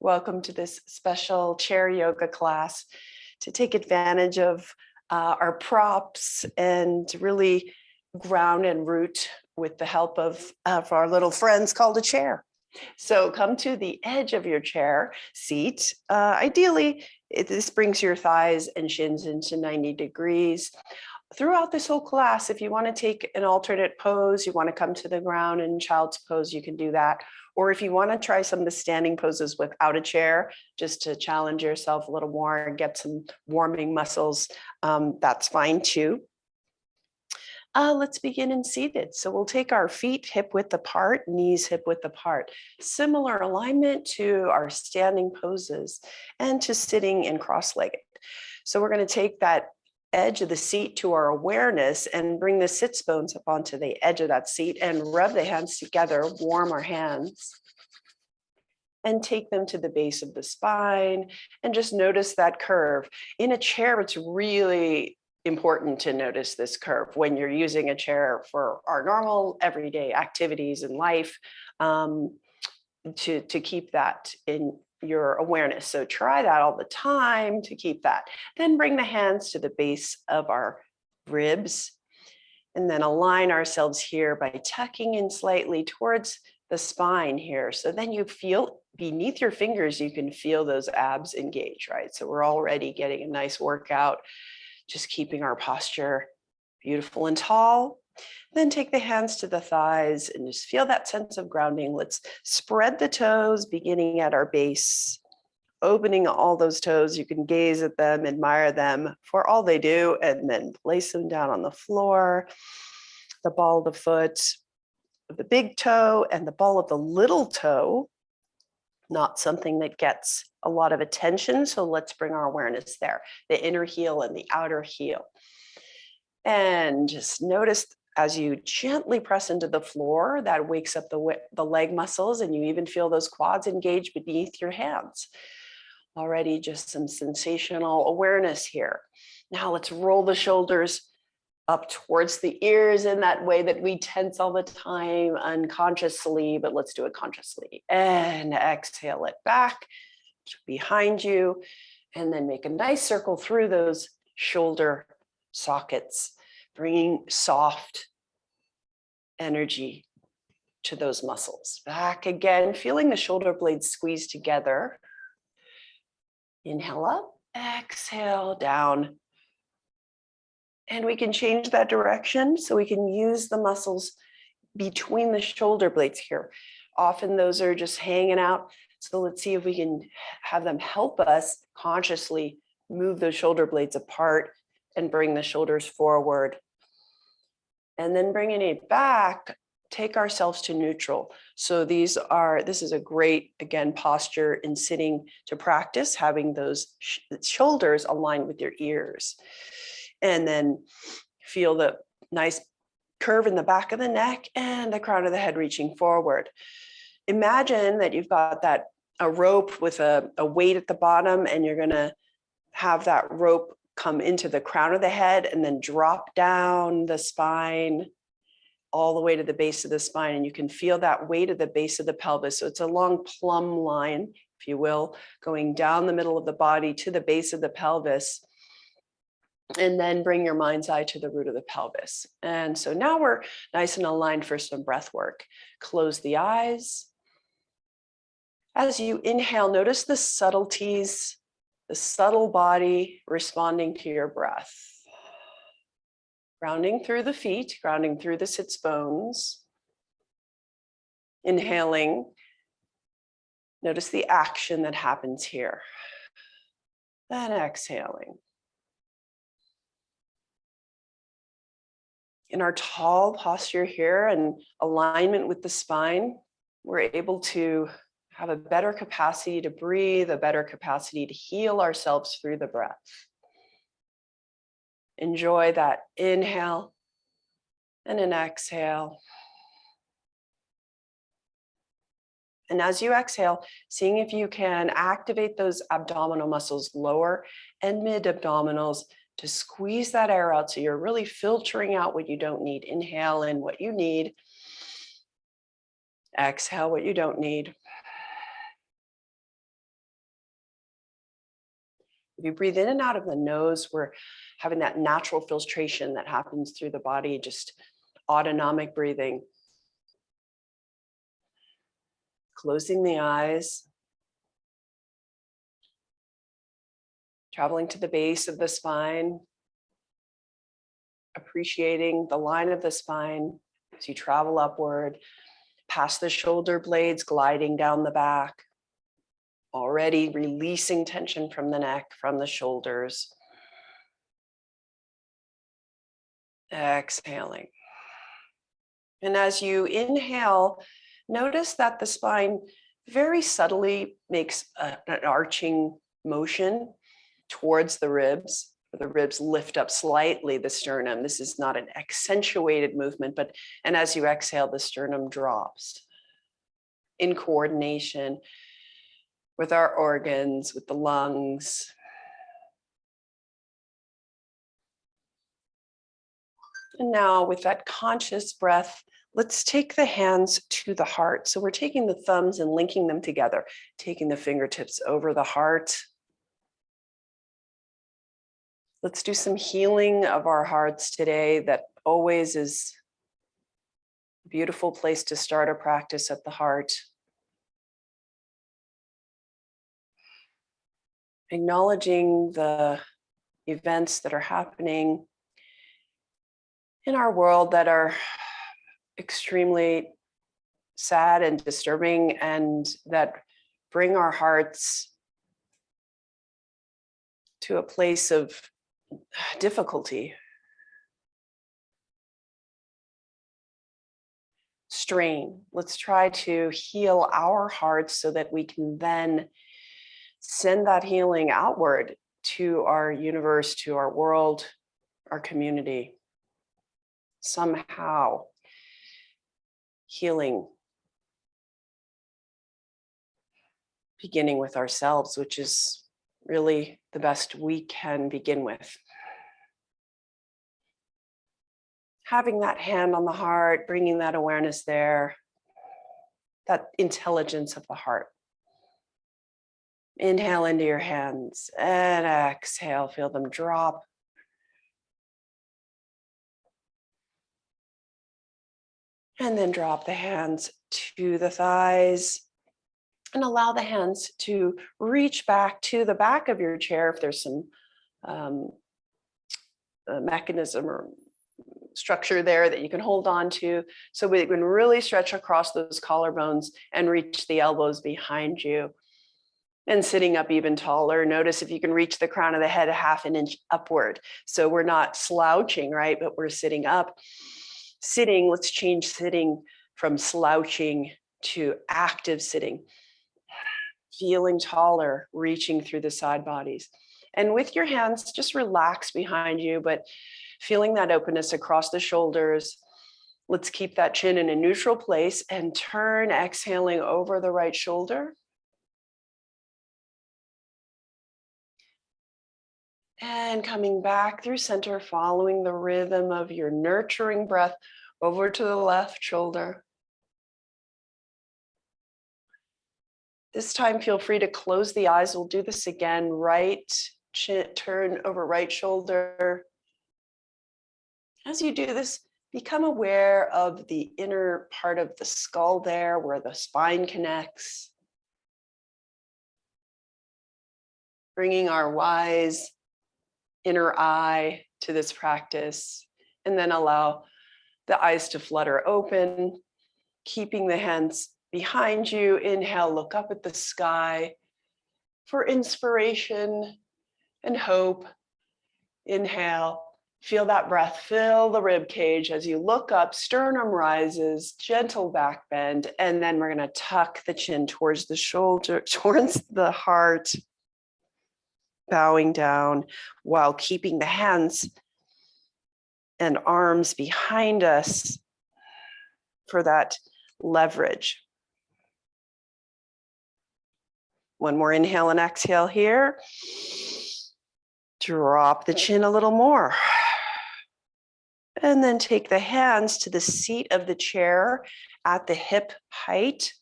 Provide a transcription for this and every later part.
Welcome to this special chair yoga class to take advantage of our props and to really ground and root with the help of our little friends called a chair. So come to the edge of your chair seat. Ideally, this brings your thighs and shins into 90 degrees. Throughout this whole class, if you want to take an alternate pose, you want to come to the ground in child's pose, you can do that. Or if you want to try some of the standing poses without a chair, just to challenge yourself a little more and get some warming muscles, that's fine too. Let's begin in seated. So we'll take our feet hip width apart, knees hip width apart. Similar alignment to our standing poses and to sitting in cross-legged. So we're going to take that edge of the seat to our awareness and bring the sits bones up onto the edge of that seat and rub the hands together, warm our hands, and take them to the base of the spine and just notice that curve. In a chair, it's really important to notice this curve when you're using a chair for our normal everyday activities in life, to keep that in your awareness. So try that all the time to keep that. Then bring the hands to the base of our ribs and then align ourselves here by tucking in slightly towards the spine here. So then you feel beneath your fingers, you can feel those abs engage, right? So we're already getting a nice workout, just keeping our posture beautiful and tall. Then take the hands to the thighs and just feel that sense of grounding. Let's spread the toes, beginning at our base, opening all those toes. You can gaze at them, admire them for all they do, and then place them down on the floor. The ball of the foot, the big toe, and the ball of the little toe, not something that gets a lot of attention. So let's bring our awareness there, the inner heel and the outer heel. And just notice as you gently press into the floor, that wakes up the leg muscles, and you even feel those quads engage beneath your hands. Already just some sensational awareness here. Now let's roll the shoulders up towards the ears in that way that we tense all the time unconsciously, but let's do it consciously. And exhale it back behind you, and then make a nice circle through those shoulder sockets, bringing soft energy to those muscles. Back again, feeling the shoulder blades squeeze together. Inhale up, exhale down. And we can change that direction so we can use the muscles between the shoulder blades here. Often those are just hanging out. So let's see if we can have them help us consciously move those shoulder blades apart and bring the shoulders forward. And then bringing it back, take ourselves to neutral. So this is a great, again, posture in sitting to practice, having those shoulders aligned with your ears. And then feel the nice curve in the back of the neck and the crown of the head reaching forward. Imagine that you've got a rope with a weight at the bottom, and you're going to have that rope come into the crown of the head and then drop down the spine all the way to the base of the spine. And you can feel that weight at the base of the pelvis. So it's a long plumb line, if you will, going down the middle of the body to the base of the pelvis. And then bring your mind's eye to the root of the pelvis. And so now we're nice and aligned for some breath work. Close the eyes. As you inhale, notice the subtleties, the subtle body responding to your breath. Grounding through the feet, grounding through the sits bones. Inhaling. Notice the action that happens here. Then exhaling. In our tall posture here and alignment with the spine, we're able to have a better capacity to breathe, a better capacity to heal ourselves through the breath. Enjoy that inhale and an exhale. And as you exhale, seeing if you can activate those abdominal muscles, lower and mid abdominals, to squeeze that air out so you're really filtering out what you don't need. Inhale in what you need. Exhale what you don't need. If you breathe in and out of the nose, we're having that natural filtration that happens through the body, just autonomic breathing. Closing the eyes, traveling to the base of the spine, appreciating the line of the spine as you travel upward, past the shoulder blades, gliding down the back, already releasing tension from the neck, from the shoulders. Exhaling. And as you inhale, notice that the spine very subtly makes an arching motion towards the ribs. The ribs lift up slightly, the sternum. This is not an accentuated movement, and as you exhale, the sternum drops in coordination with our organs, with the lungs. And now with that conscious breath, let's take the hands to the heart. So we're taking the thumbs and linking them together, taking the fingertips over the heart. Let's do some healing of our hearts today. That always is a beautiful place to start a practice, at the heart. Acknowledging the events that are happening in our world that are extremely sad and disturbing, and that bring our hearts to a place of difficulty, strain. Let's try to heal our hearts so that we can then send that healing outward to our universe, to our world, our community. Somehow healing, beginning with ourselves, which is really the best we can begin with. Having that hand on the heart, bringing that awareness there, that intelligence of the heart. Inhale into your hands and exhale, feel them drop. And then drop the hands to the thighs and allow the hands to reach back to the back of your chair if there's some mechanism or structure there that you can hold on to, so we can really stretch across those collarbones and reach the elbows behind you. And sitting up even taller, notice if you can reach the crown of the head a half an inch upward. So we're not slouching, right? But we're sitting up. Sitting, let's change sitting from slouching to active sitting. Feeling taller, reaching through the side bodies. And with your hands, just relax behind you, but feeling that openness across the shoulders. Let's keep that chin in a neutral place and turn, exhaling over the right shoulder. And coming back through center, following the rhythm of your nurturing breath over to the left shoulder. This time, feel free to close the eyes. We'll do this again. Right chin, turn over right shoulder. As you do this, become aware of the inner part of the skull there, where the spine connects. Bringing our wise inner eye to this practice, and then allow the eyes to flutter open, keeping the hands behind you. Inhale, look up at the sky for inspiration and hope. Inhale, feel that breath fill the rib cage as you look up, sternum rises, gentle back bend, and then we're going to tuck the chin towards the shoulder, towards the heart, bowing down while keeping the hands and arms behind us for that leverage. One more inhale and exhale here. Drop the chin a little more. And then take the hands to the seat of the chair at the hip height.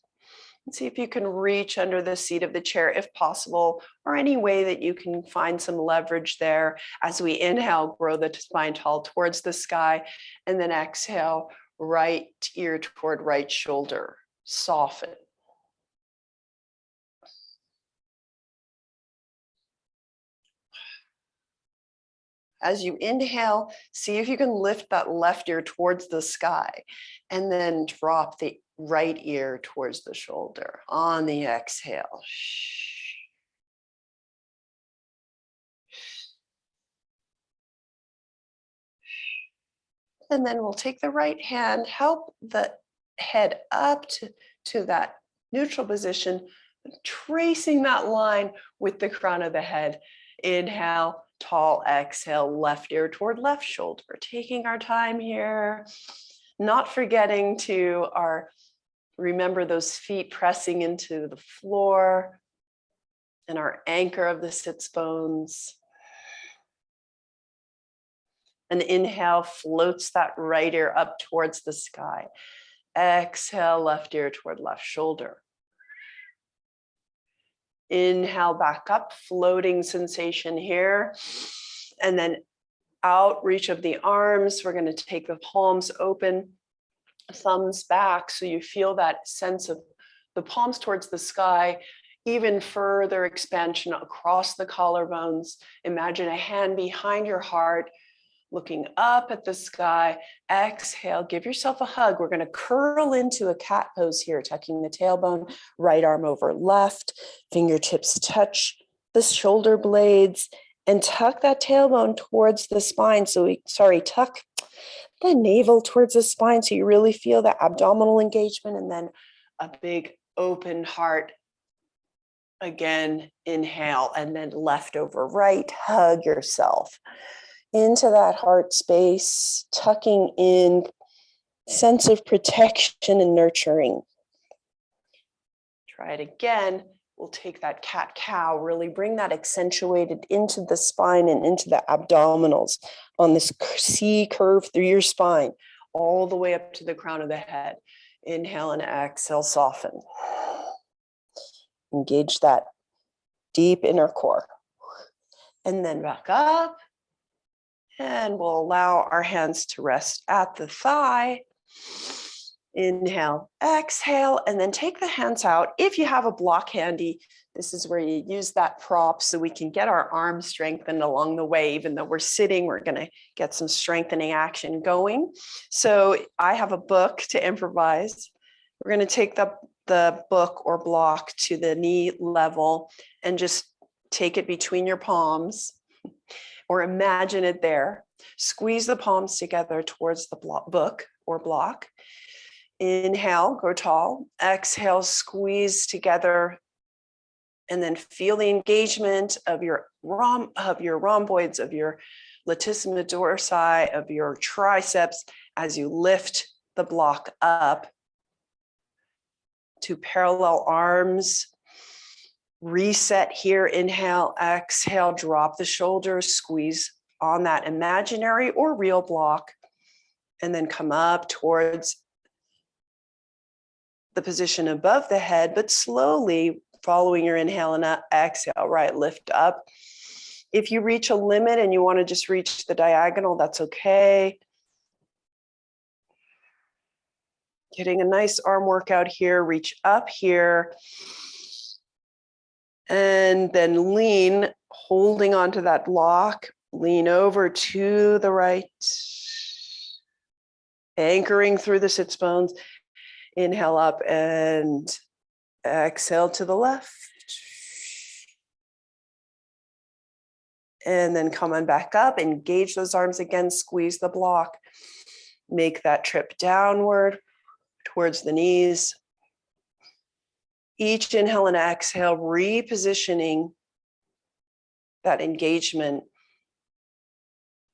See if you can reach under the seat of the chair if possible, or any way that you can find some leverage there. As we inhale, grow the spine tall towards the sky, and then exhale, right ear toward right shoulder. Soften. As you inhale, see if you can lift that left ear towards the sky, and then drop the right ear towards the shoulder on the exhale. And then we'll take the right hand, help the head up to that neutral position, tracing that line with the crown of the head. Inhale, tall exhale, left ear toward left shoulder. Taking our time here, not forgetting to remember those feet pressing into the floor and our anchor of the sits bones. An inhale floats that right ear up towards the sky. Exhale, left ear toward left shoulder. Inhale back up, floating sensation here. And then outreach of the arms. We're going to take the palms open, thumbs back. So you feel that sense of the palms towards the sky, even further expansion across the collarbones. Imagine a hand behind your heart, looking up at the sky. Exhale, give yourself a hug. We're going to curl into a cat pose here, tucking the tailbone, right arm over left, fingertips touch the shoulder blades, and tuck that tailbone towards the spine. Tuck the navel towards the spine so you really feel that abdominal engagement, and then a big open heart. Again, inhale, and then left over right, hug yourself into that heart space, tucking in, sense of protection and nurturing. Try it again. We'll take that cat-cow, really bring that accentuated into the spine and into the abdominals on this C curve through your spine, all the way up to the crown of the head. Inhale and exhale, soften. Engage that deep inner core. And then back up. And we'll allow our hands to rest at the thigh. Inhale, exhale, and then take the hands out. If you have a block handy, this is where you use that prop so we can get our arms strengthened along the way. Even though we're sitting, we're going to get some strengthening action going. So I have a book to improvise. We're going to take the book or block to the knee level and just take it between your palms, or imagine it there. Squeeze the palms together towards the book or block. Inhale, grow tall. Exhale, squeeze together. And then feel the engagement of your rhomboids, of your latissimus dorsi, of your triceps as you lift the block up to parallel arms. Reset here, inhale, exhale, drop the shoulders, squeeze on that imaginary or real block, and then come up towards the position above the head, but slowly following your inhale and exhale, right, lift up. If you reach a limit and you want to just reach the diagonal, that's okay. Getting a nice arm workout here, reach up here. And then lean, holding onto that block, lean over to the right, anchoring through the sits bones. Inhale up and exhale to the left. And then come on back up, engage those arms again, squeeze the block, make that trip downward towards the knees. Each inhale and exhale, repositioning that engagement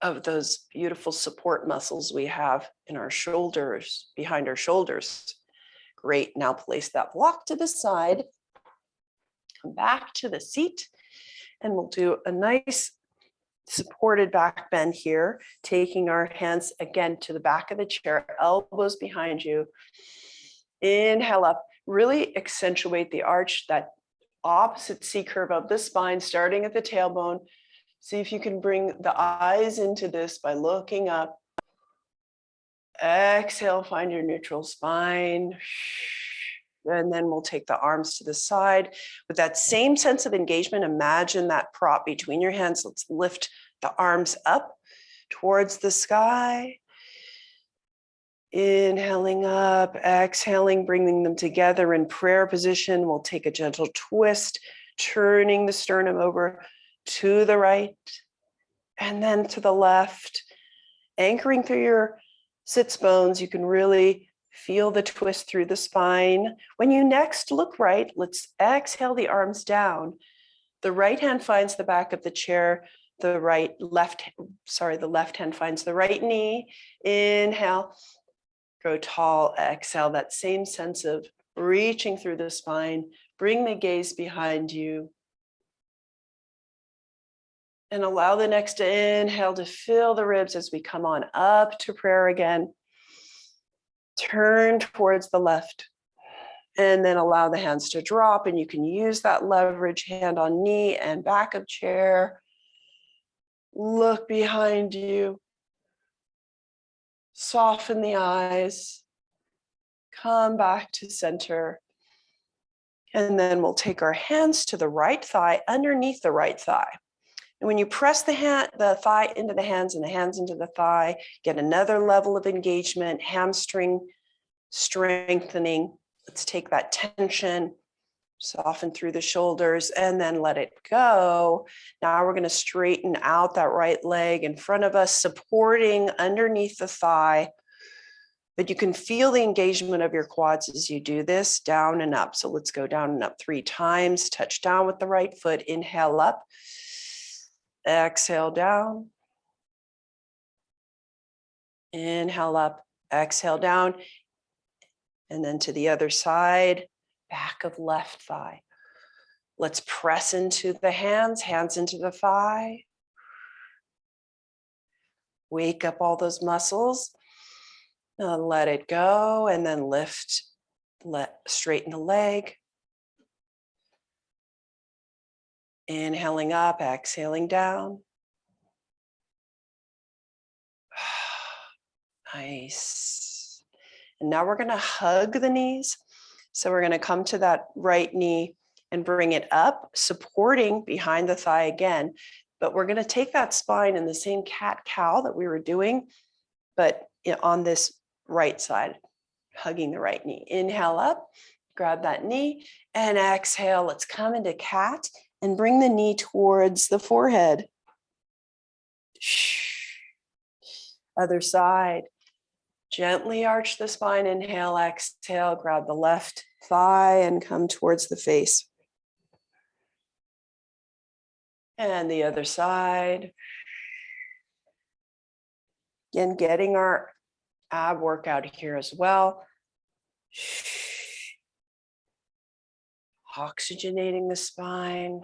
of those beautiful support muscles we have in our shoulders, behind our shoulders. Great, now place that block to the side, come back to the seat, and we'll do a nice supported back bend here, taking our hands again to the back of the chair, elbows behind you. Inhale up. really accentuate the arch, that opposite C curve of the spine, starting at the tailbone. See if you can bring the eyes into this by looking up. Exhale, find your neutral spine. And then we'll take the arms to the side. With that same sense of engagement, imagine that prop between your hands. Let's lift the arms up towards the sky. Inhaling up, exhaling, bringing them together in prayer position. We'll take a gentle twist, turning the sternum over to the right and then to the left, anchoring through your sits bones. You can really feel the twist through the spine. When you next look right, let's exhale the arms down. The right hand finds the back of the chair. The left hand finds the right knee. Inhale, grow tall. Exhale, that same sense of reaching through the spine. Bring the gaze behind you. And allow the next inhale to fill the ribs as we come on up to prayer again. Turn towards the left. And then allow the hands to drop. And you can use that leverage, hand on knee and back of chair. Look behind you. Soften the eyes. Come back to center. And then we'll take our hands to the right thigh, underneath the right thigh. And when you press the thigh into the hands and the hands into the thigh, get another level of engagement, hamstring strengthening. Let's take that tension, soften through the shoulders, and then let it go. Now we're going to straighten out that right leg in front of us, supporting underneath the thigh. But you can feel the engagement of your quads as you do this, down and up. So let's go down and up 3 times. Touch down with the right foot. Inhale up. Exhale down. Inhale up. Exhale down. And then to the other side, back of left thigh. Let's press into the hands into the thigh. Wake up all those muscles. Let it go and then lift, straighten the leg. Inhaling up, exhaling down. Nice. And now we're going to hug the knees. So we're going to come to that right knee and bring it up, supporting behind the thigh again. But we're going to take that spine in the same cat-cow that we were doing, but on this right side, hugging the right knee. Inhale up, grab that knee, and exhale. Let's come into cat and bring the knee towards the forehead. Other side. Gently arch the spine. Inhale, exhale, grab the left thigh and come towards the face. And the other side. Again, getting our ab workout here as well. Oxygenating the spine.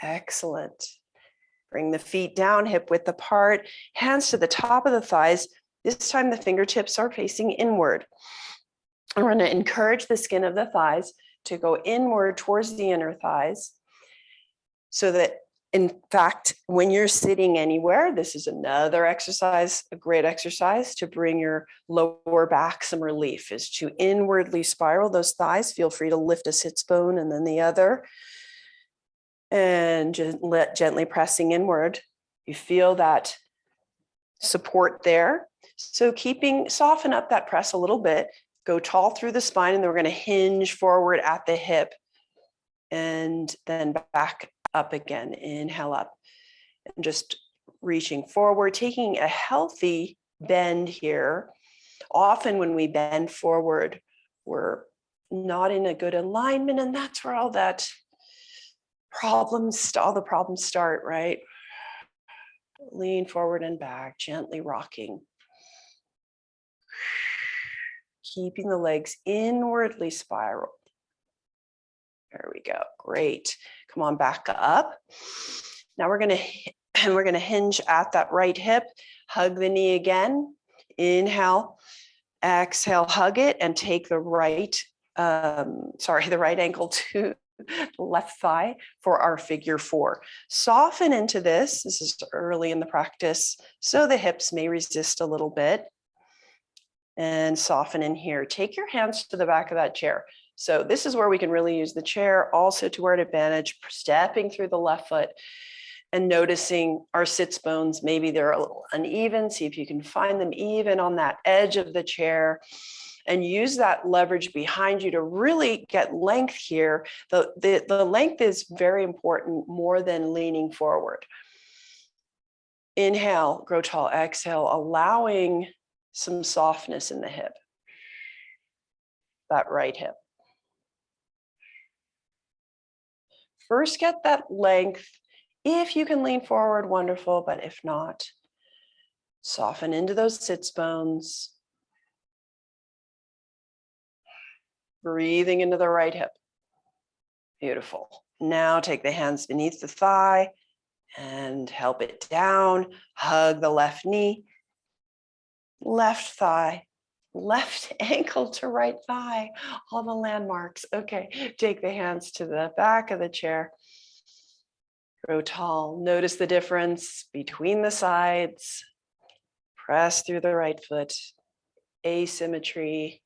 Excellent. Bring the feet down, hip width apart, hands to the top of the thighs. This time the fingertips are facing inward. We're going to encourage the skin of the thighs to go inward towards the inner thighs, so that, in fact, when you're sitting anywhere, this is another exercise, a great exercise to bring your lower back some relief, is to inwardly spiral those thighs. Feel free to lift a sits bone and then the other. And gently pressing inward. You feel that support there. So soften up that press a little bit, go tall through the spine, and then we're going to hinge forward at the hip and then back up again. Inhale up and just reaching forward, taking a healthy bend here. Often when we bend forward, we're not in a good alignment, and that's where all the problems start, right? Lean forward and back, gently rocking. Keeping the legs inwardly spiraled. There we go. Great. Come on, back up. Now we're going to And we're going to hinge at that right hip, hug the knee again. Inhale, exhale, hug it, and take the right ankle to the left thigh for our figure four. Soften into this. This is early in the practice, so the hips may resist a little bit. And soften in here. Take your hands to the back of that chair. So this is where we can really use the chair also to our advantage, stepping through the left foot and noticing our sits bones. Maybe they're a little uneven. See if you can find them even on that edge of the chair, and use that leverage behind you to really get length here. The length is very important, more than leaning forward. Inhale, grow tall, exhale, allowing some softness in the hip, that right hip. First, get that length. If you can lean forward, wonderful, but if not, soften into those sits bones. Breathing into the right hip. Beautiful. Now take the hands beneath the thigh and help it down. Hug the left knee, left thigh, left ankle to right thigh, all the landmarks. Okay, take the hands to the back of the chair. Grow tall. Notice the difference between the sides. Press through the right foot. Asymmetry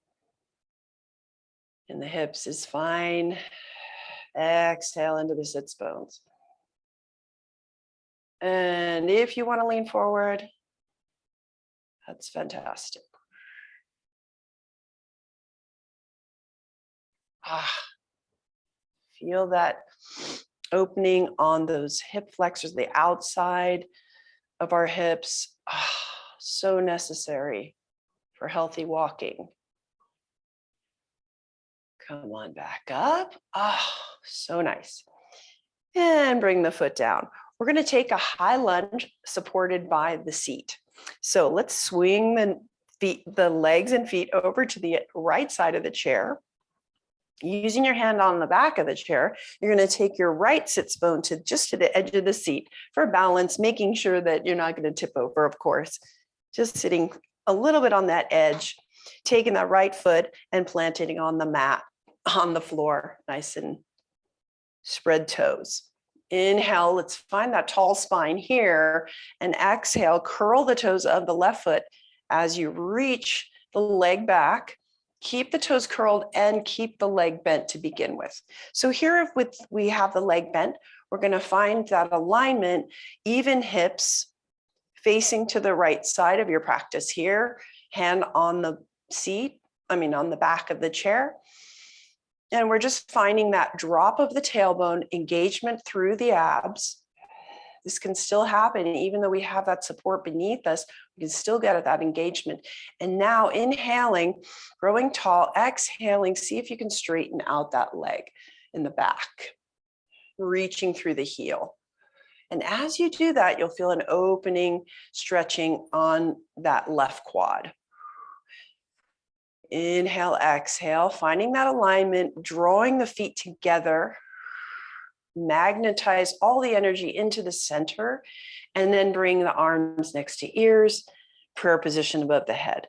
in the hips is fine. Exhale into the sits bones. And if you want to lean forward, that's fantastic. Feel that opening on those hip flexors, the outside of our hips. So necessary for healthy walking. Come on back up. So nice. And bring the foot down. We're going to take a high lunge supported by the seat. So let's swing the legs and feet over to the right side of the chair. Using your hand on the back of the chair, you're going to take your right sits bone just to the edge of the seat for balance, making sure that you're not going to tip over, of course. Just sitting a little bit on that edge, taking that right foot and planting it on the mat, on the floor, nice and spread toes. Inhale, let's find that tall spine here, and exhale, curl the toes of the left foot as you reach the leg back. Keep the toes curled and keep the leg bent to begin with. So here we have the leg bent, we're going to find that alignment, even hips facing to the right side of your practice here, hand on the on the back of the chair. And we're just finding that drop of the tailbone, engagement through the abs. This can still happen, even though we have that support beneath us, we can still get at that engagement. And now inhaling, growing tall, exhaling, see if you can straighten out that leg in the back, reaching through the heel. And as you do that, you'll feel an opening, stretching on that left quad. Inhale, exhale, finding that alignment, drawing the feet together, magnetize all the energy into the center, and then bring the arms next to ears, prayer position above the head.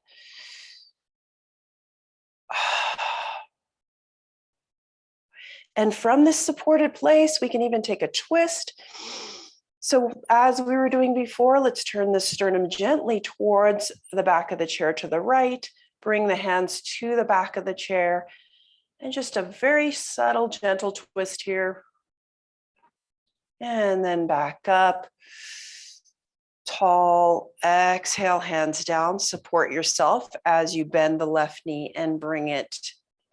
And from this supported place, we can even take a twist. So as we were doing before, let's turn the sternum gently towards the back of the chair to the right, bring the hands to the back of the chair, and just a very subtle, gentle twist here. And then back up, tall, exhale, hands down, support yourself as you bend the left knee and bring it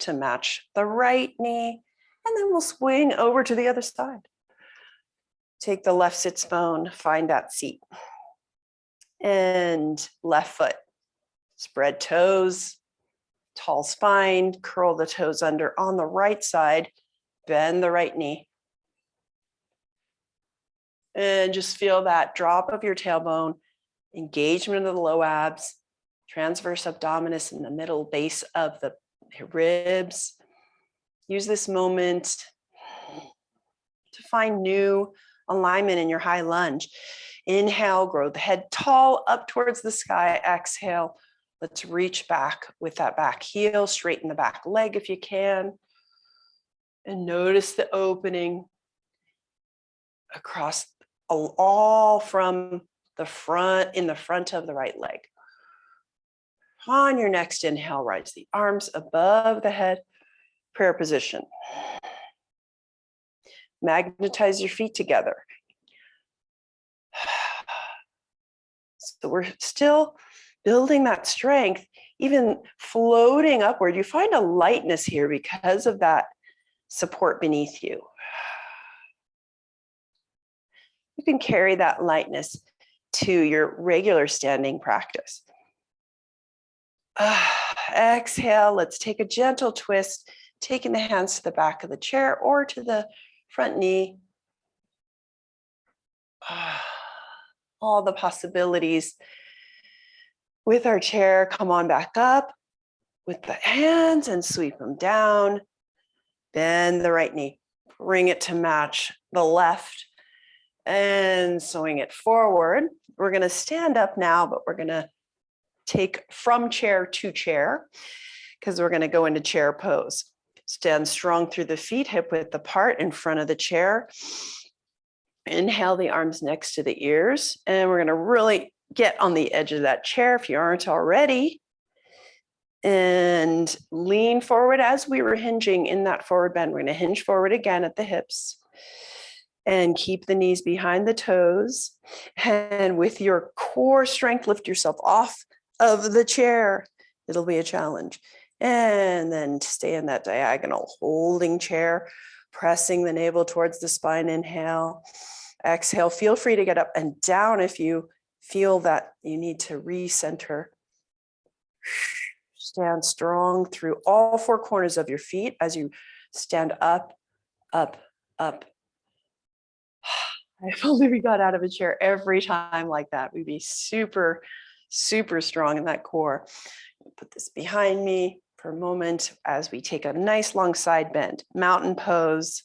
to match the right knee. And then we'll swing over to the other side. Take the left sits bone, find that seat. And left foot, spread toes, tall spine, curl the toes under on the right side, bend the right knee. And just feel that drop of your tailbone, engagement of the low abs, transverse abdominis in the middle base of the ribs. Use this moment to find new alignment in your high lunge. Inhale, grow the head tall up towards the sky. Exhale, let's reach back with that back heel, straighten the back leg if you can. And notice the opening across all from the front, in the front of the right leg. On your next inhale, rise the arms above the head, prayer position. Magnetize your feet together. So we're still building that strength, even floating upward. You find a lightness here because of that support beneath you. You can carry that lightness to your regular standing practice. Exhale, let's take a gentle twist, taking the hands to the back of the chair or to the front knee. All the possibilities with our chair. Come on back up with the hands and sweep them down. Bend the right knee, bring it to match the left and swing it forward. We're going to stand up now, but we're going to take from chair to chair because we're going to go into chair pose. Stand strong through the feet, hip width apart in front of the chair. Inhale the arms next to the ears, and we're going to really get on the edge of that chair if you aren't already. And lean forward as we were hinging in that forward bend. We're going to hinge forward again at the hips and keep the knees behind the toes. And with your core strength, lift yourself off of the chair. It'll be a challenge. And then stay in that diagonal holding chair, pressing the navel towards the spine. Inhale. Exhale. Feel free to get up and down if you feel that you need to recenter. Stand strong through all four corners of your feet as you stand up, up, up. If only we got out of a chair every time like that. We'd be super, super strong in that core. Put this behind me for a moment as we take a nice long side bend. Mountain pose.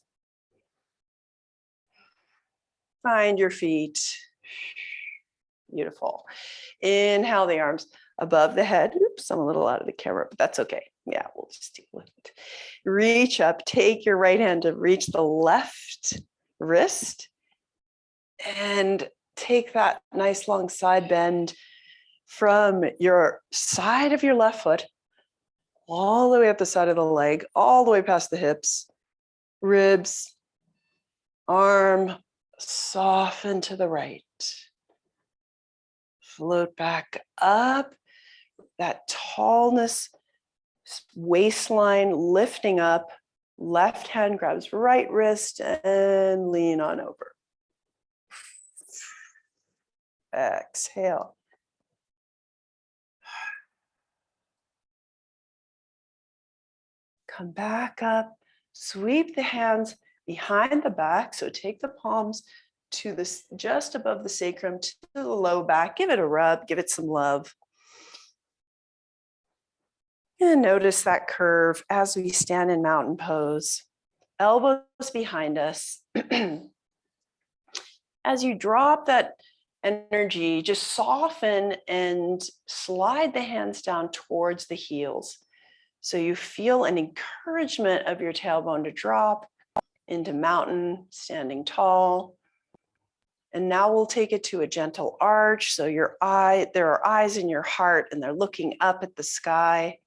Find your feet. Beautiful. Inhale the arms above the head. Oops, I'm a little out of the camera, but that's okay. Yeah, we'll just deal with it. Reach up, take your right hand to reach the left wrist and take that nice long side bend from your side of your left foot all the way up the side of the leg, all the way past the hips, ribs, arm, soften to the right. Float back up. That tallness, waistline lifting up, left hand grabs right wrist and lean on over. Exhale. Come back up, sweep the hands behind the back. So take the palms to this just above the sacrum, to the low back. Give it a rub, give it some love. And notice that curve as we stand in mountain pose. Elbows behind us. As you drop that energy, just soften and slide the hands down towards the heels. So you feel an encouragement of your tailbone to drop into mountain, standing tall. And now we'll take it to a gentle arch. So there are eyes in your heart and they're looking up at the sky.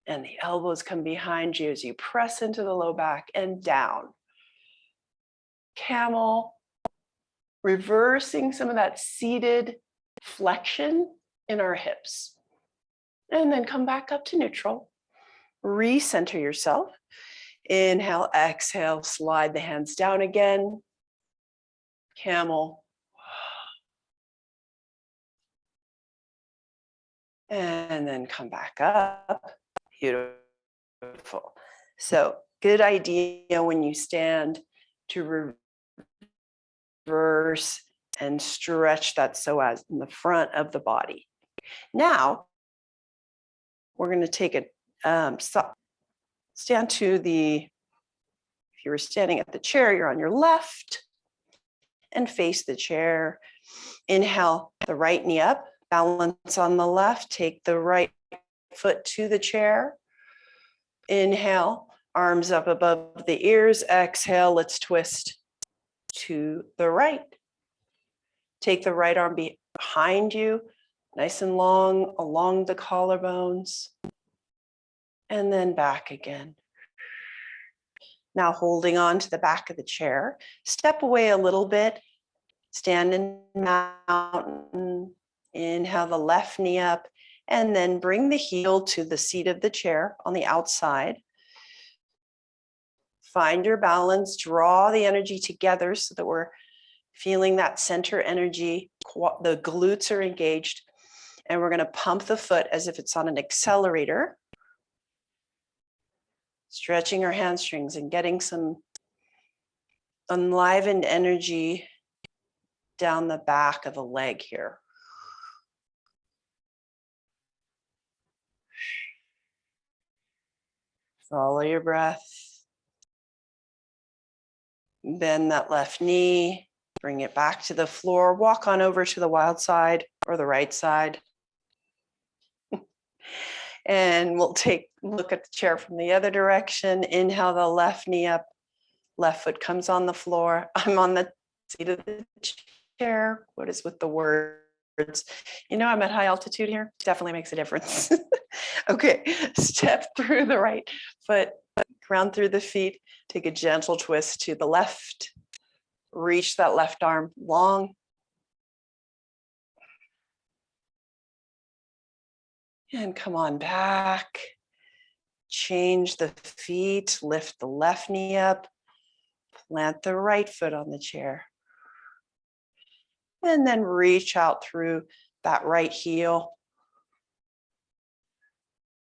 And the elbows come behind you as you press into the low back and down. Camel, reversing some of that seated flexion in our hips. And then come back up to neutral. Recenter yourself. Inhale, exhale, slide the hands down again. Camel. And then come back up. Beautiful. So good idea when you stand to reverse and stretch that psoas in the front of the body. Now, we're going to take a stand to the, if you were standing at the chair, you're on your left. and face the chair. Inhale, the right knee up, balance on the left, take the right foot to the chair. Inhale, arms up above the ears. Exhale, let's twist to the right. Take the right arm behind you, nice and long along the collarbones, and then back again. Now holding on to the back of the chair, step away a little bit, stand in mountain, inhale the left knee up, and then bring the heel to the seat of the chair on the outside. Find your balance, draw the energy together so that we're feeling that center energy, the glutes are engaged, and we're going to pump the foot as if it's on an accelerator, stretching our hamstrings and getting some enlivened energy down the back of the leg here. Follow your breath. Bend that left knee, bring it back to the floor, walk on over to the wild side or the right side. And we'll take a look at the chair from the other direction. Inhale the left knee up, left foot comes on the floor. I'm on the seat of the chair. What is with the words? You know, I'm at high altitude here. Definitely makes a difference. Okay, step through the right foot, ground through the feet. Take a gentle twist to the left. Reach that left arm long. And come on back. Change the feet, lift the left knee up, plant the right foot on the chair. And then reach out through that right heel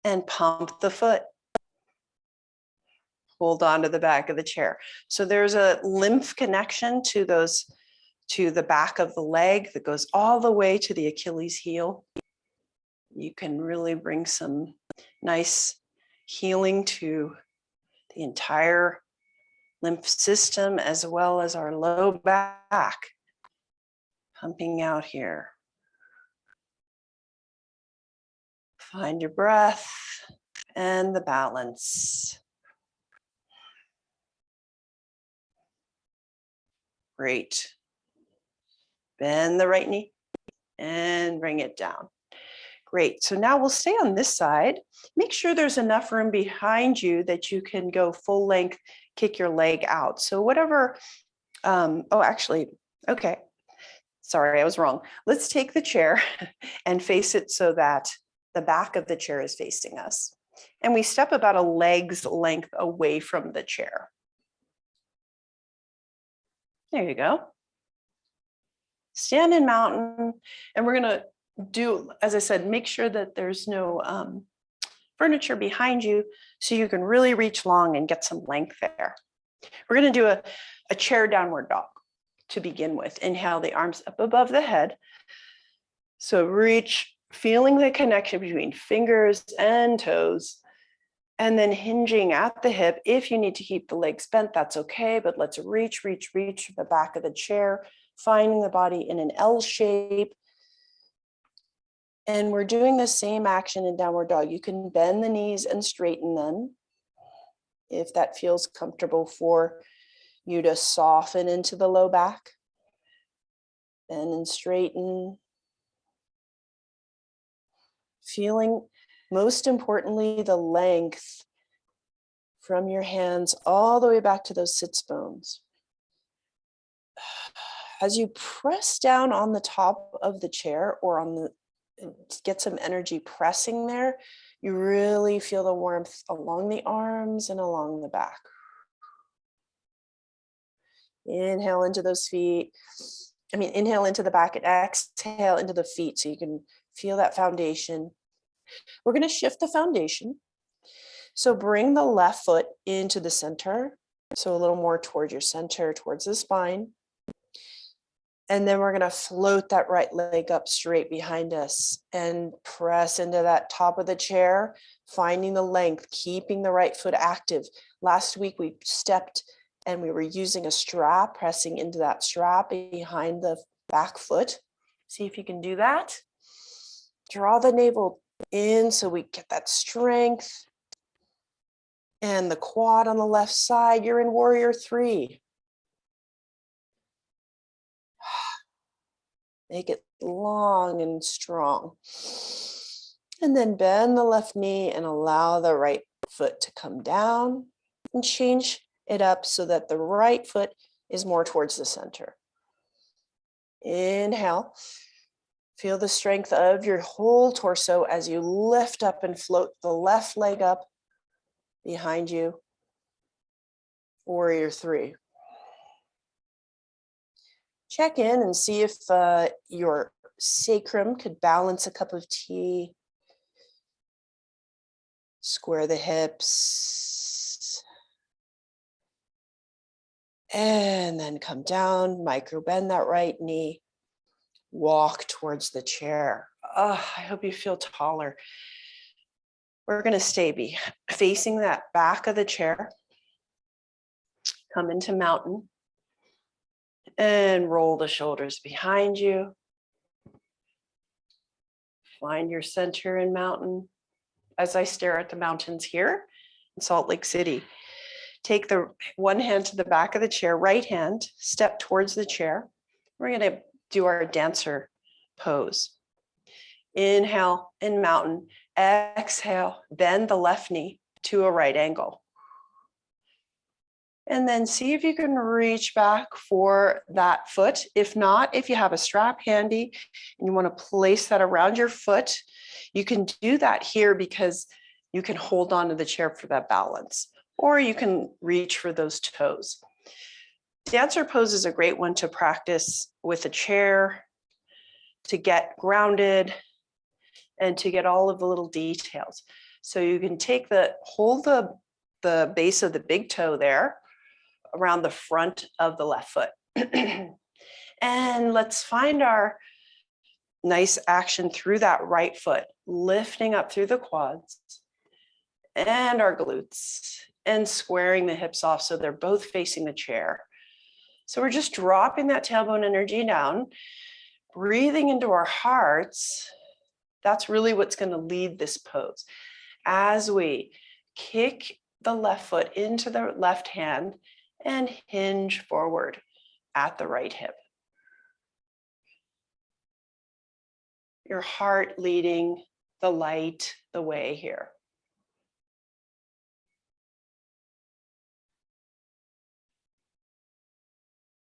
and pump the foot. Hold on to the back of the chair. So there's a lymph connection to the back of the leg that goes all the way to the Achilles heel. You can really bring some nice healing to the entire lymph system as well as our low back. Pumping out here. Find your breath and the balance. Great. Bend the right knee and bring it down. Great. So now we'll stay on this side. Make sure there's enough room behind you that you can go full length, kick your leg out. So whatever, okay. Sorry, I was wrong. Let's take the chair and face it so that the back of the chair is facing us. And we step about a leg's length away from the chair. There you go. Stand in mountain, and we're going to do, as I said, make sure that there's no furniture behind you so you can really reach long and get some length there. We're going to do a chair downward dog to begin with. Inhale the arms up above the head. So reach, feeling the connection between fingers and toes, and then hinging at the hip. If you need to keep the legs bent, that's okay, but let's reach the back of the chair, finding the body in an L shape. And we're doing the same action in downward dog. You can bend the knees and straighten them if that feels comfortable for you to soften into the low back. Bend and straighten. Feeling, most importantly, the length from your hands all the way back to those sits bones. As you press down on the top of the chair or on the, get some energy pressing there, you really feel the warmth along the arms and along the back. Inhale into those feet. Inhale into the back and exhale into the feet so you can feel that foundation. We're going to shift the foundation. So bring the left foot into the center. So a little more towards your center, towards the spine. And then we're going to float that right leg up straight behind us and press into that top of the chair, finding the length, keeping the right foot active. Last week we stepped and we were using a strap, pressing into that strap behind the back foot. See if you can do that. Draw the navel in so we get that strength. And the quad on the left side, you're in warrior 3. Make it long and strong. And then bend the left knee and allow the right foot to come down and change it up so that the right foot is more towards the center. Inhale. Feel the strength of your whole torso as you lift up and float the left leg up behind you. Warrior 3. Check in and see if your sacrum could balance a cup of tea. Square the hips. And then come down, micro bend that right knee. Walk towards the chair. Oh, I hope you feel taller. We're going to stay facing that back of the chair. Come into mountain. And roll the shoulders behind you. Find your center in mountain. As I stare at the mountains here in Salt Lake City, take the one hand to the back of the chair, right hand, step towards the chair. We're going to do our dancer pose. Inhale in mountain. Exhale, bend the left knee to a right angle. And then see if you can reach back for that foot. If not, if you have a strap handy and you want to place that around your foot, you can do that here because you can hold on to the chair for that balance, or you can reach for those toes. Dancer pose is a great one to practice with a chair to get grounded and to get all of the little details. So you can hold the base of the big toe there around the front of the left foot. And let's find our nice action through that right foot, lifting up through the quads and our glutes and squaring the hips off so they're both facing the chair. So we're just dropping that tailbone energy down, breathing into our hearts. That's really what's going to lead this pose. As we kick the left foot into the left hand and hinge forward at the right hip. Your heart leading the light the way here.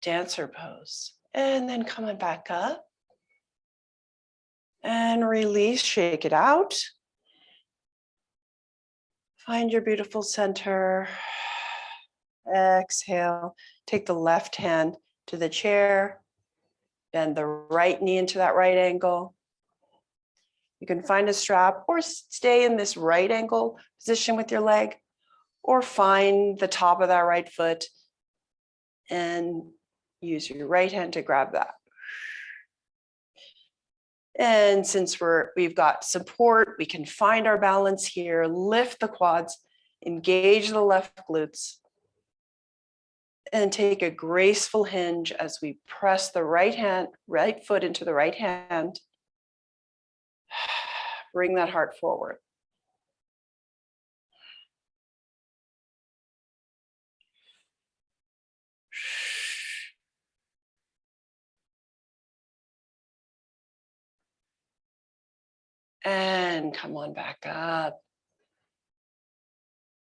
Dancer pose. And then coming back up. And release, shake it out. Find your beautiful center. Exhale. Take the left hand to the chair. Bend the right knee into that right angle. You can find a strap or stay in this right angle position with your leg, or find the top of that right foot and use your right hand to grab that. And since we've got support, we can find our balance here, lift the quads, engage the left glutes, and take a graceful hinge as we press the right foot into the right hand. Bring that heart forward. And come on back up.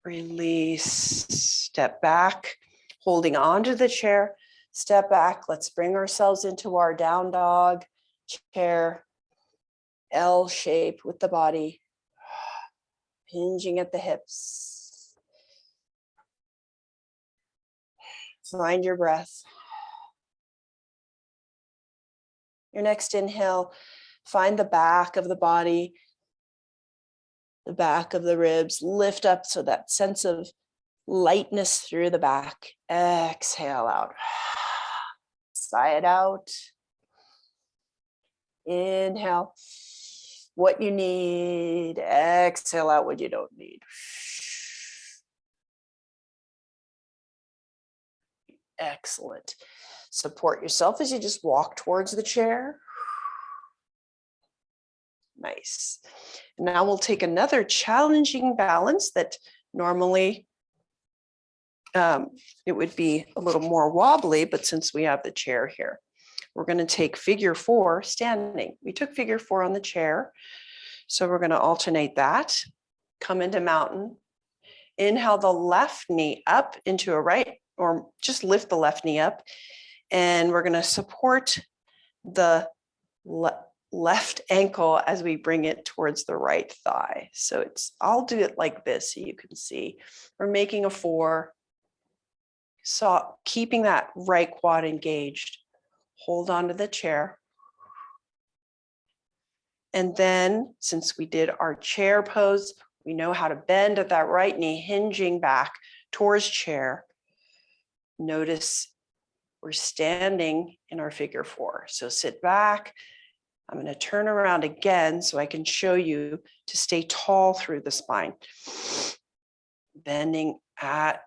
Release, step back, holding onto the chair, step back. Let's bring ourselves into our down dog chair, L shape with the body, hinging at the hips. Find your breath. Your next inhale, find the back of the body, the back of the ribs, lift up so that sense of lightness through the back. Exhale out. Sigh it out. Inhale what you need. Exhale out what you don't need. Excellent. Support yourself as you just walk towards the chair. Nice. Now we'll take another challenging balance that normally it would be a little more wobbly, but since we have the chair here, we're going to take figure 4 standing. We took figure 4 on the chair. So we're going to alternate that. Come into mountain. Inhale the left knee up into a right, or just lift the left knee up. And we're going to support the left ankle as we bring it towards the right thigh. So I'll do it like this so you can see. We're making a 4. So keeping that right quad engaged. Hold on to the chair. And then, since we did our chair pose, we know how to bend at that right knee, hinging back towards chair. Notice we're standing in our figure 4. So sit back. I'm going to turn around again so I can show you to stay tall through the spine. Bending at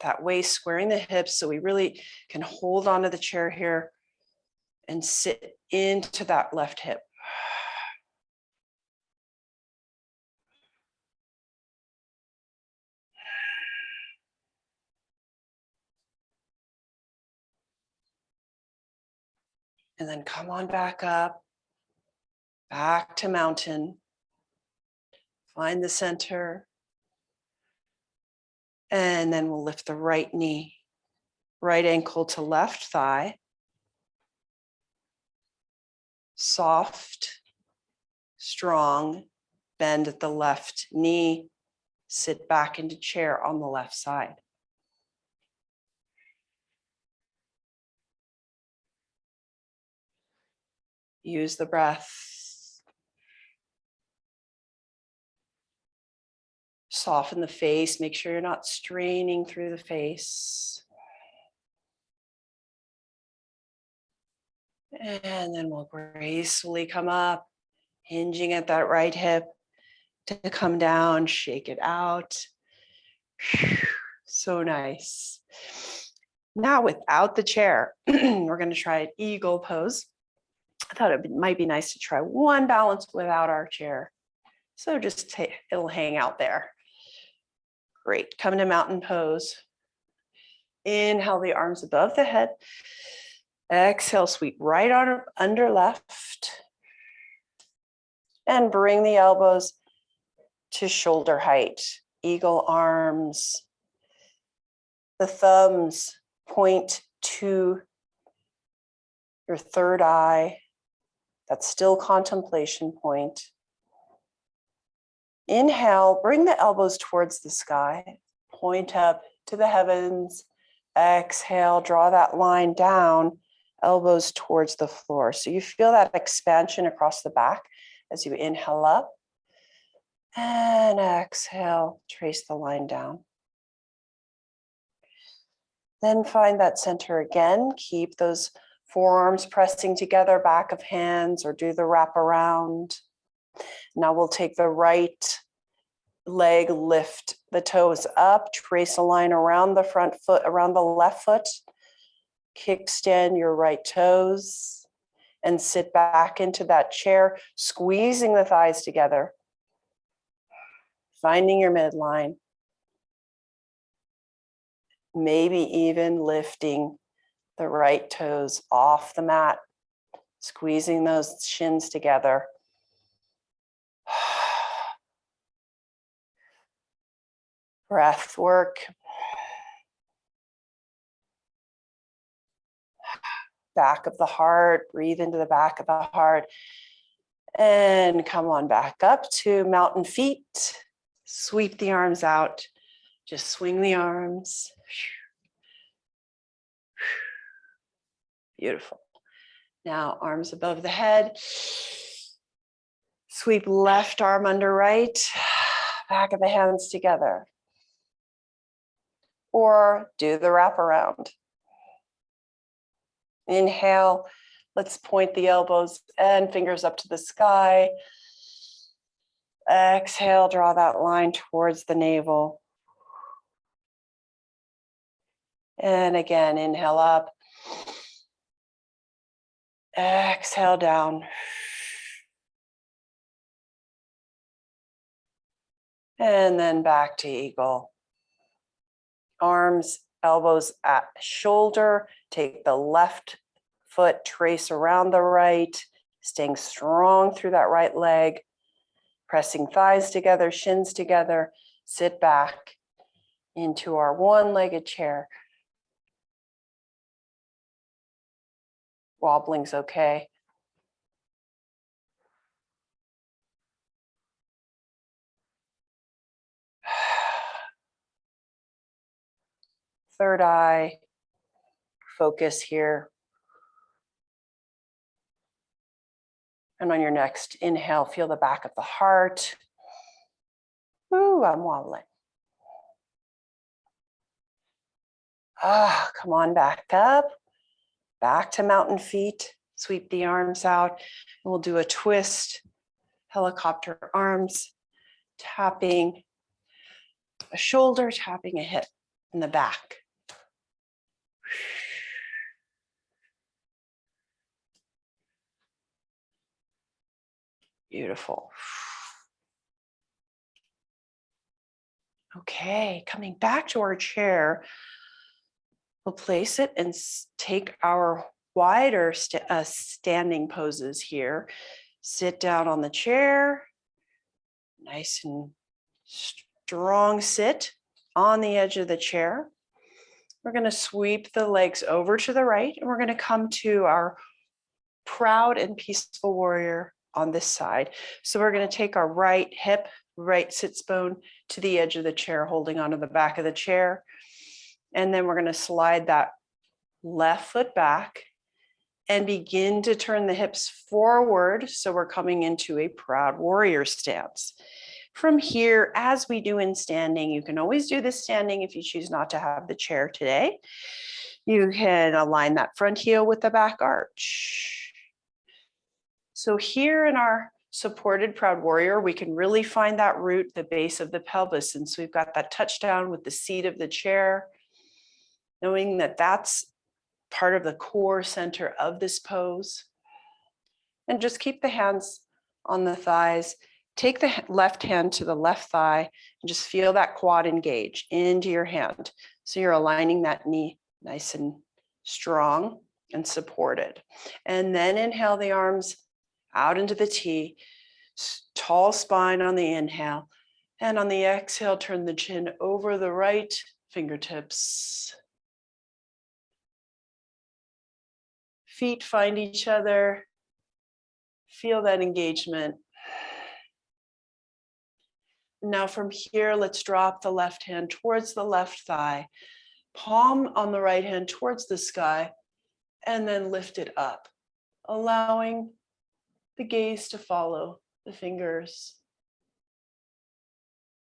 that waist, squaring the hips so we really can hold onto the chair here and sit into that left hip. And then come on back up, back to mountain. Find the center. And then we'll lift the right knee, right ankle to left thigh. Soft, strong, bend at the left knee. Sit back into chair on the left side. Use the breath. Soften the face. Make sure you're not straining through the face. And then we'll gracefully come up, hinging at that right hip to come down, shake it out. So nice. Now without the chair, we're going to try an eagle pose. I thought it might be nice to try one balance without our chair. So just it'll hang out there. Great. Come into mountain pose. Inhale the arms above the head. Exhale, sweep right arm under left. And bring the elbows to shoulder height. Eagle arms. The thumbs point to your third eye. That's still contemplation point. Inhale, bring the elbows towards the sky. Point up to the heavens. Exhale, draw that line down. Elbows towards the floor. So you feel that expansion across the back as you inhale up. And exhale, trace the line down. Then find that center again. Keep those forearms pressing together, back of hands, or do the wrap around. Now we'll take the right leg, lift the toes up, trace a line around the front foot, around the left foot. Kickstand your right toes and sit back into that chair, squeezing the thighs together. Finding your midline. Maybe even lifting the right toes off the mat, squeezing those shins together. Breath work. Back of the heart, breathe into the back of the heart. And come on back up to mountain feet. Sweep the arms out. Just swing the arms. Beautiful. Now arms above the head. Sweep left arm under right. Back of the hands together. Or do the wraparound. Inhale, let's point the elbows and fingers up to the sky. Exhale, draw that line towards the navel. And again, inhale up. Exhale down. And then back to eagle. Arms, elbows at shoulder. Take the left foot, trace around the right, staying strong through that right leg. Pressing thighs together, shins together. Sit back into our one-legged chair. Wobbling's okay. Third eye, focus here. And on your next inhale, feel the back of the heart. Ooh, I'm wobbling. Come on back up. Back to mountain feet. Sweep the arms out. And we'll do a twist. Helicopter arms. Tapping a shoulder, tapping a hip in the back. Beautiful. Okay, coming back to our chair, we'll place it and take our wider standing poses here. Sit down on the chair, nice and strong sit on the edge of the chair. We're going to sweep the legs over to the right, and we're going to come to our proud and peaceful warrior on this side. So we're going to take our right hip, right sits bone to the edge of the chair, holding onto the back of the chair. And then we're going to slide that left foot back and begin to turn the hips forward. So we're coming into a proud warrior stance. From here, as we do in standing, you can always do this standing if you choose not to have the chair today. You can align that front heel with the back arch. So here in our supported proud warrior, we can really find that root, the base of the pelvis. And so we've got that touchdown with the seat of the chair, knowing that that's part of the core center of this pose. And just keep the hands on the thighs. Take the left hand to the left thigh and just feel that quad engage into your hand. So you're aligning that knee nice and strong and supported. And then inhale the arms out into the T, tall spine on the inhale. And on the exhale, turn the chin over the right fingertips. Feet find each other. Feel that engagement. Now from here, let's drop the left hand towards the left thigh, palm on the right hand towards the sky, and then lift it up, allowing the gaze to follow the fingers.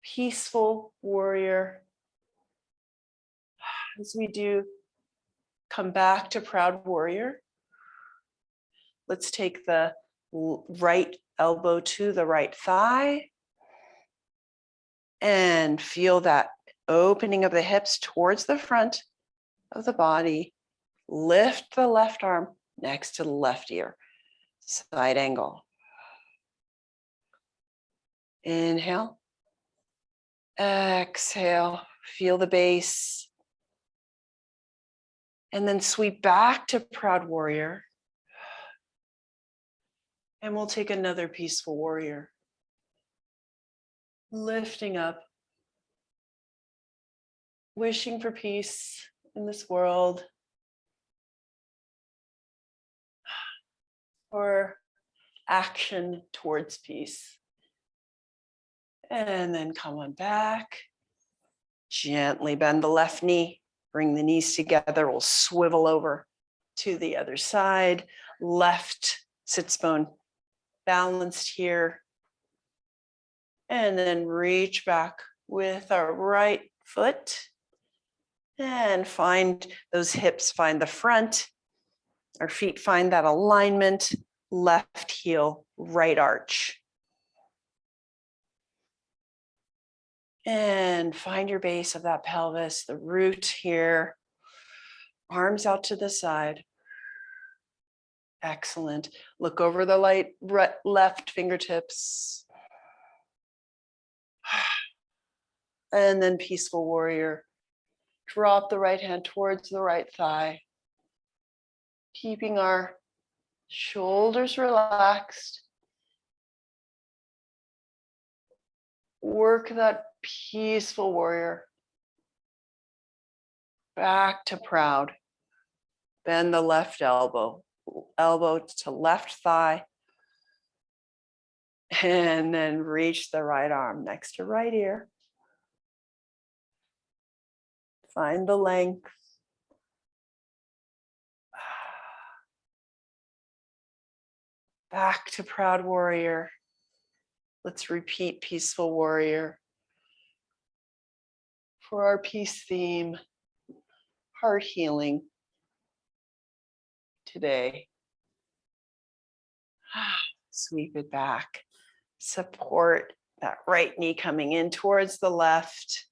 Peaceful warrior. As we do, come back to proud warrior. Let's take the right elbow to the right thigh and feel that opening of the hips towards the front of the body. Lift the left arm next to the left ear. Side angle. Inhale. Exhale. Feel the base. And then sweep back to proud warrior. And we'll take another peaceful warrior. Lifting up. Wishing for peace in this world. Or action towards peace. And then come on back. Gently bend the left knee. Bring the knees together. We'll swivel over to the other side. Left sits bone balanced here. And then reach back with our right foot. And find those hips, find the front. Our feet find that alignment. Left heel, right arch. And find your base of that pelvis, the root here. Arms out to the side. Excellent. Look over the left fingertips. And then peaceful warrior. Drop the right hand towards the right thigh. Keeping our shoulders relaxed. Work that peaceful warrior. Back to proud. Bend the left elbow. Elbow to left thigh. And then reach the right arm next to right ear. Find the length. Back to proud warrior. Let's repeat peaceful warrior. For our peace theme, heart healing today. Sweep it back. Support that right knee coming in towards the left.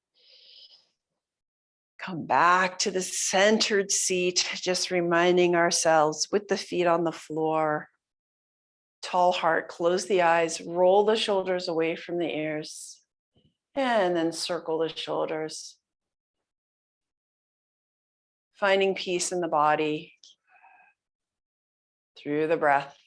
Come back to the centered seat, just reminding ourselves with the feet on the floor. Tall heart, close the eyes, roll the shoulders away from the ears, and then circle the shoulders. Finding peace in the body through the breath.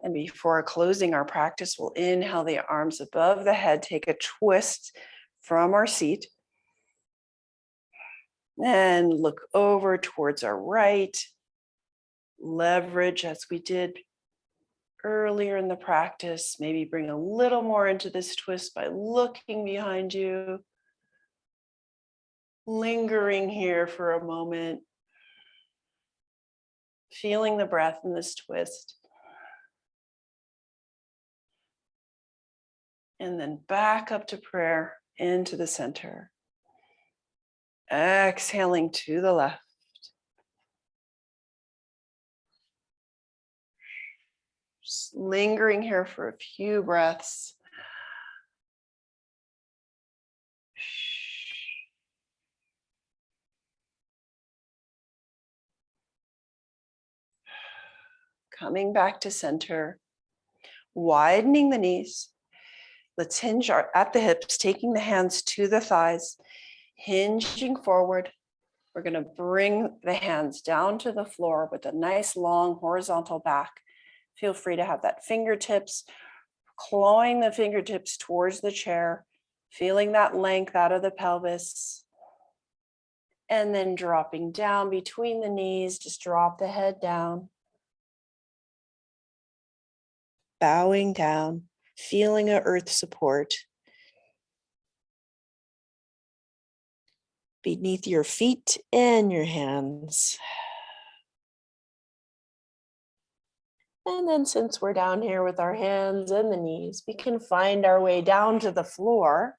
And before closing our practice, we'll inhale the arms above the head, take a twist from our seat, and look over towards our right. Leverage as we did earlier in the practice. Maybe bring a little more into this twist by looking behind you. Lingering here for a moment. Feeling the breath in this twist. And then back up to prayer into the center. Exhaling to the left. Just lingering here for a few breaths. Coming back to center. Widening the knees. Let's hinge at the hips, taking the hands to the thighs, hinging forward. We're going to bring the hands down to the floor with a nice long horizontal back. Feel free to have that fingertips, clawing the fingertips towards the chair, feeling that length out of the pelvis. And then dropping down between the knees, just drop the head down. Bowing down. Feeling a earth support beneath your feet and your hands. And then since we're down here with our hands and the knees, we can find our way down to the floor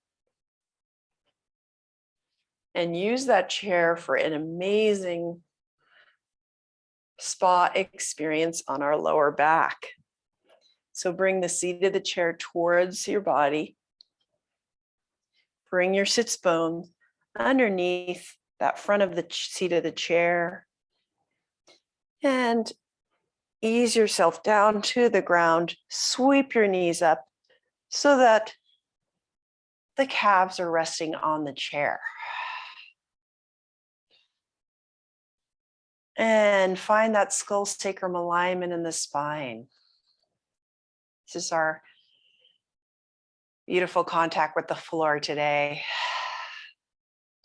and use that chair for an amazing spa experience on our lower back. So bring the seat of the chair towards your body. Bring your sits bones underneath that front of the seat of the chair. And ease yourself down to the ground. Sweep your knees up so that the calves are resting on the chair. And find that skull sacrum alignment in the spine. This is our beautiful contact with the floor today.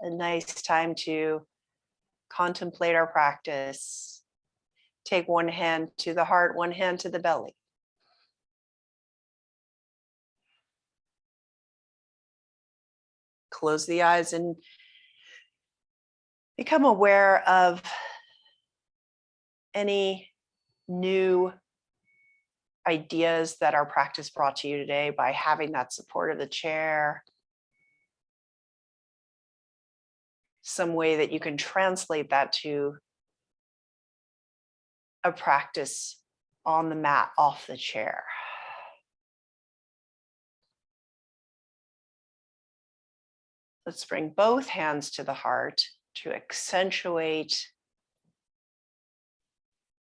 A nice time to contemplate our practice. Take one hand to the heart, one hand to the belly. Close the eyes and become aware of any new ideas that our practice brought to you today by having that support of the chair. Some way that you can translate that to a practice on the mat off the chair. Let's bring both hands to the heart to accentuate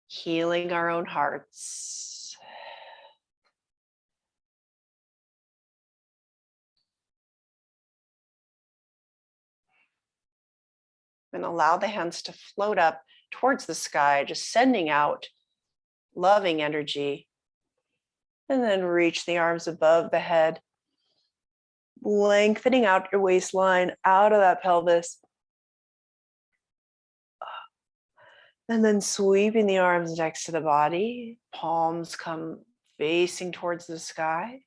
healing our own hearts. And allow the hands to float up towards the sky, just sending out loving energy. And then reach the arms above the head, lengthening out your waistline out of that pelvis. And then sweeping the arms next to the body, palms come facing towards the sky.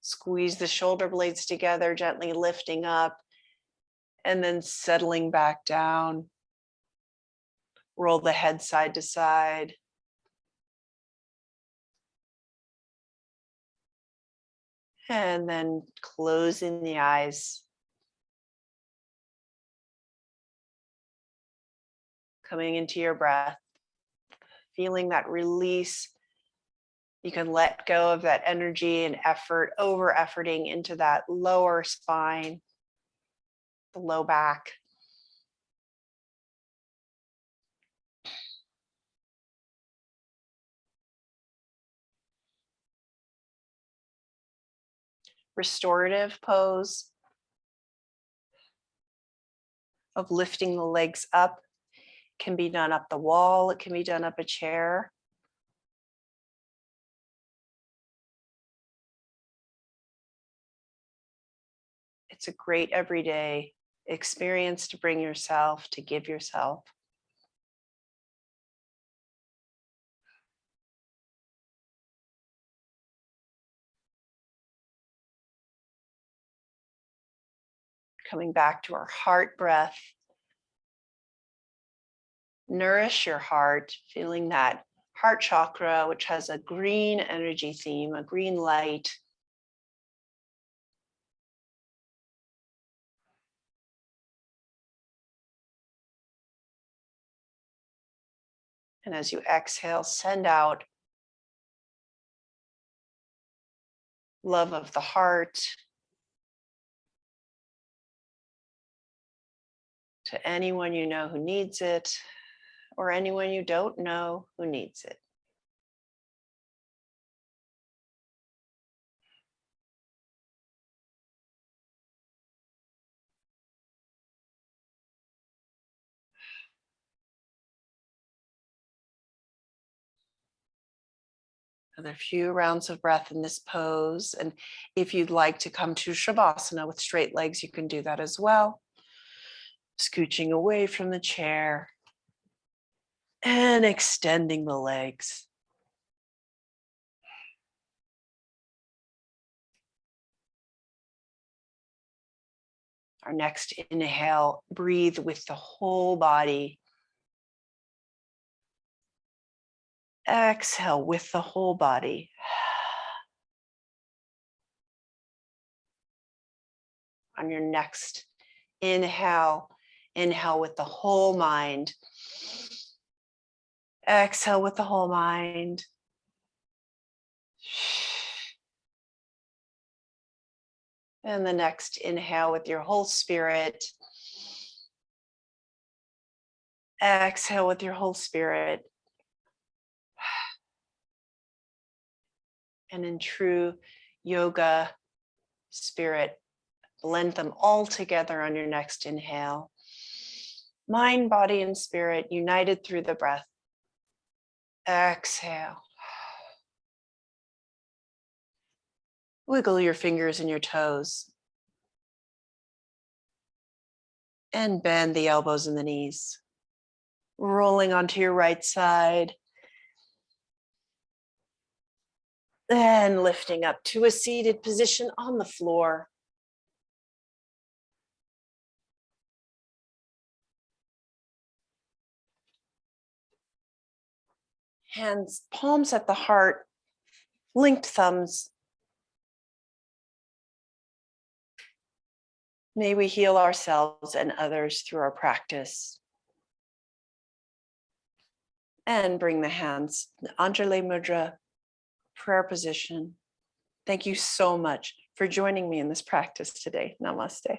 Squeeze the shoulder blades together, gently lifting up and then settling back down. Roll the head side to side. And then closing the eyes. Coming into your breath, feeling that release. You can let go of that energy and effort, over efforting into that lower spine, the low back. Restorative pose of lifting the legs up. Can be done up the wall, it can be done up a chair. It's a great everyday experience to bring yourself, to give yourself. Coming back to our heart breath. Nourish your heart, feeling that heart chakra, which has a green energy theme, a green light. And as you exhale, send out love of the heart to anyone you know who needs it, or anyone you don't know who needs it. Another few rounds of breath in this pose. And if you'd like to come to Shavasana with straight legs, you can do that as well. Scooching away from the chair and extending the legs. Our next inhale, breathe with the whole body. Exhale with the whole body. On your next inhale, inhale with the whole mind. Exhale with the whole mind. And the next inhale with your whole spirit. Exhale with your whole spirit. And in true yoga spirit, blend them all together on your next inhale. Mind, body, and spirit united through the breath. Exhale. Wiggle your fingers and your toes. And bend the elbows and the knees. Rolling onto your right side. And lifting up to a seated position on the floor. Hands, palms at the heart, linked thumbs. May we heal ourselves and others through our practice. And bring the hands, Anjali Mudra, prayer position. Thank you so much for joining me in this practice today. Namaste.